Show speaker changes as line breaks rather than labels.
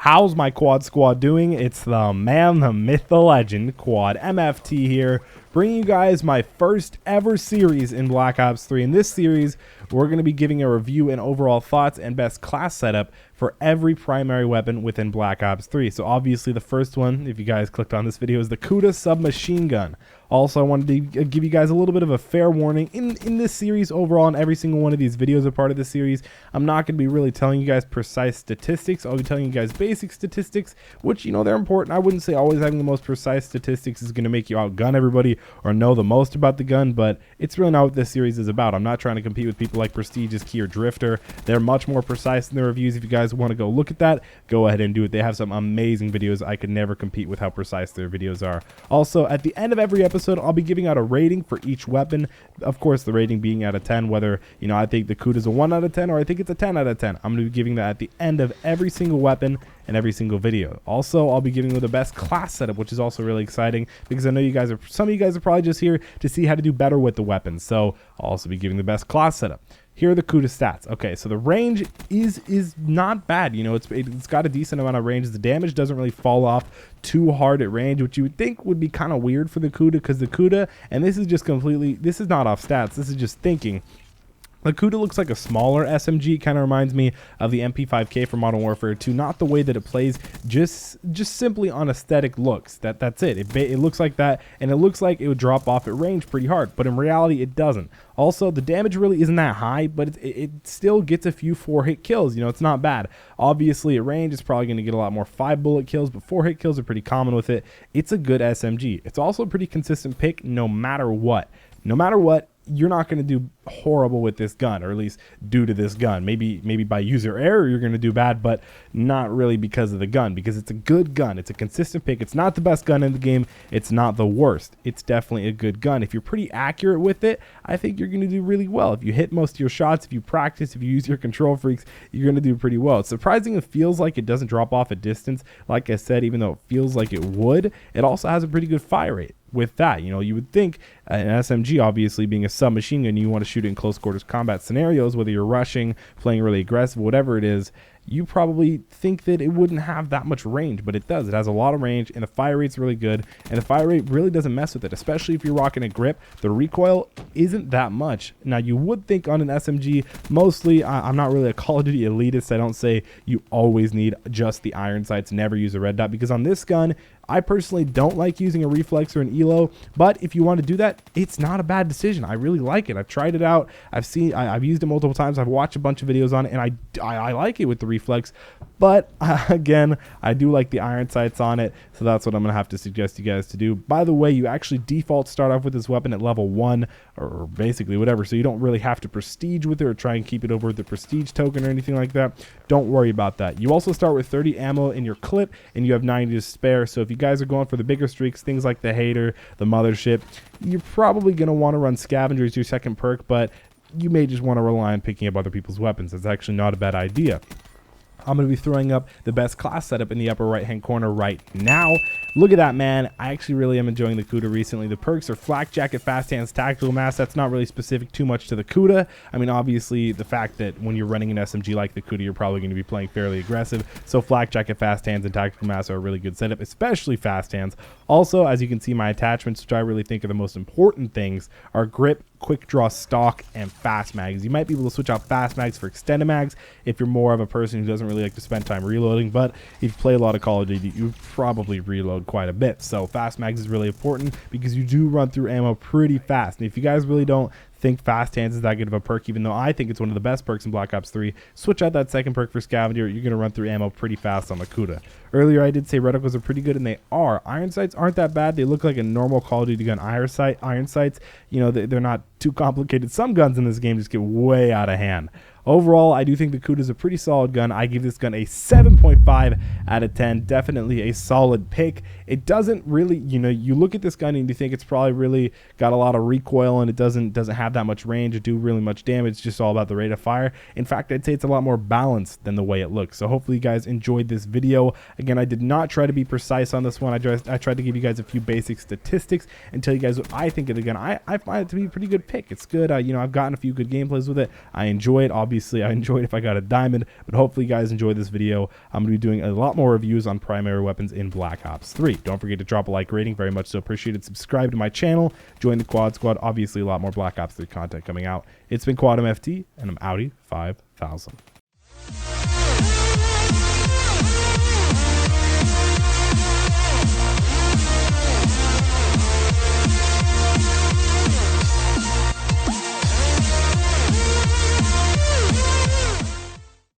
How's my quad squad doing? It's the man, the myth, the legend, Quad MFT here, bringing you guys my first ever series in Black Ops 3. In this series, we're going to be giving a review and overall thoughts and best class setup for every primary weapon within Black Ops 3. So obviously the first one, if you guys clicked on this video, is the Kuda submachine gun. Also, I wanted to give you guys a little bit of a fair warning. In this series overall, and every single one of these videos are part of the series, I'm not going to be really telling you guys precise statistics. I'll be telling you guys basic statistics, which, you know, they're important. I wouldn't say always having the most precise statistics is going to make you outgun everybody or know the most about the gun, but it's really not what this series is about. I'm not trying to compete with people like Prestigious Key or Drifter. They're much more precise in their reviews. If you guys want to go look at that, go ahead and do it. They have some amazing videos. I could never compete with how precise their videos are. Also, at the end of every episode, I'll be giving out a rating for each weapon. Of course, the rating being out of 10, whether, you know, I think the Kuda is a 1 out of 10 or I think it's a 10 out of 10. I'm going to be giving that at the end of every single weapon and every single video. Also, I'll be giving you the best class setup, which is also really exciting because I know you guys are, some of you guys are probably just here to see how to do better with the weapons. So I'll also be giving the best class setup. Here are the Kuda stats. Okay, so the range is not bad. You know, it's got a decent amount of range. The damage doesn't really fall off too hard at range, which you would think would be kind of weird for the Kuda, because the Kuda, and this is just completely, this is not off stats, this is just thinking. The Kuda looks like a smaller SMG. Kind of reminds me of the MP5K from Modern Warfare 2. Not the way that it plays, just simply on aesthetic looks. That's it. It looks like that, and it looks like it would drop off at range pretty hard, but in reality it doesn't. Also, the damage really isn't that high, but it still gets a few 4-hit kills. You know, it's not bad. Obviously, at range, it's probably going to get a lot more 5-bullet kills, but 4-hit kills are pretty common with it. It's a good SMG. It's also a pretty consistent pick no matter what. No matter what, you're not going to do horrible with this gun, or at least due to this gun. Maybe by user error you're going to do bad, but not really because of the gun, because it's a good gun. It's a consistent pick. It's not the best gun in the game. It's not the worst. It's definitely a good gun. If you're pretty accurate with it, I think you're going to do really well. If you hit most of your shots, if you practice, if you use your control freaks, you're going to do pretty well. It's surprising it feels like it doesn't drop off at distance. Like I said, even though it feels like it would, it also has a pretty good fire rate. With that, you know, you would think an SMG, obviously being a submachine gun, you want to shoot it in close quarters combat scenarios, whether you're rushing, playing really aggressive, whatever it is, you probably think that it wouldn't have that much range, but it does. It has a lot of range, and the fire rate's really good, and the fire rate really doesn't mess with it, especially if you're rocking a grip. The recoil isn't that much. Now, you would think on an SMG, mostly, I'm not really a Call of Duty elitist. I don't say you always need just the iron sights, never use a red dot, because on this gun, I personally don't like using a reflex or an elo, but if you want to do that, it's not a bad decision. I really like it. I've tried it out. I've used it multiple times. I've watched a bunch of videos on it, and I like it with the reflex. But again, I do like the iron sights on it, so that's what I'm going to have to suggest you guys to do. By the way, you actually default start off with this weapon at level 1, or basically whatever, so you don't really have to prestige with it or try and keep it over the prestige token or anything like that. Don't worry about that. You also start with 30 ammo in your clip, and you have 90 to spare, so if you guys are going for the bigger streaks, things like the Hater, the Mothership, you're probably going to want to run Scavenger as your second perk, but you may just want to rely on picking up other people's weapons. That's actually not a bad idea. I'm going to be throwing up the best class setup in the upper right hand corner right now. Look at that, man. I actually really am enjoying the Kuda recently. The perks are Flak Jacket, Fast Hands, Tactical Mass. That's not really specific too much to the Kuda. I mean, obviously, the fact that when you're running an SMG like the Kuda, you're probably going to be playing fairly aggressive. So Flak Jacket, Fast Hands, and Tactical Mass are a really good setup, especially Fast Hands. Also, as you can see, my attachments, which I really think are the most important things, are Grip, Quick Draw Stock, and Fast Mags. You might be able to switch out Fast Mags for Extended Mags if you're more of a person who doesn't really like to spend time reloading, but if you play a lot of Call of Duty, you probably reload quite a bit. So Fast Mags is really important because you do run through ammo pretty fast. And if you guys really don't think Fast Hands is that good of a perk, even though I think it's one of the best perks in Black Ops 3, switch out that second perk for Scavenger. You're going to run through ammo pretty fast on the Kuda. Earlier I did say reticles are pretty good, and they are. Iron sights aren't that bad. They look like a normal Call of Duty gun iron sights. You know, they're not too complicated. Some guns in this game just get way out of hand. Overall, I do think the Kuda is a pretty solid gun. I give this gun a 7.5 out of 10. Definitely a solid pick. It doesn't really, you know, you look at this gun and you think it's probably really got a lot of recoil, and it doesn't have that much range or do really much damage. It's just all about the rate of fire. In fact, I'd say it's a lot more balanced than the way it looks. So hopefully you guys enjoyed this video. Again, I did not try to be precise on this one. I tried to give you guys a few basic statistics and tell you guys what I think of the gun. I find it to be a pretty good pick. It's good. You know, I've gotten a few good gameplays with it. I enjoy it. Obviously, Obviously, I enjoyed if I got a diamond, but hopefully you guys enjoyed this video. I'm going to be doing a lot more reviews on primary weapons in Black Ops 3. Don't forget to drop a like rating, very much so appreciated. Subscribe to my channel, join the Quad Squad. Obviously, a lot more Black Ops 3 content coming out. It's been Quad MFT, and I'm outie 5000.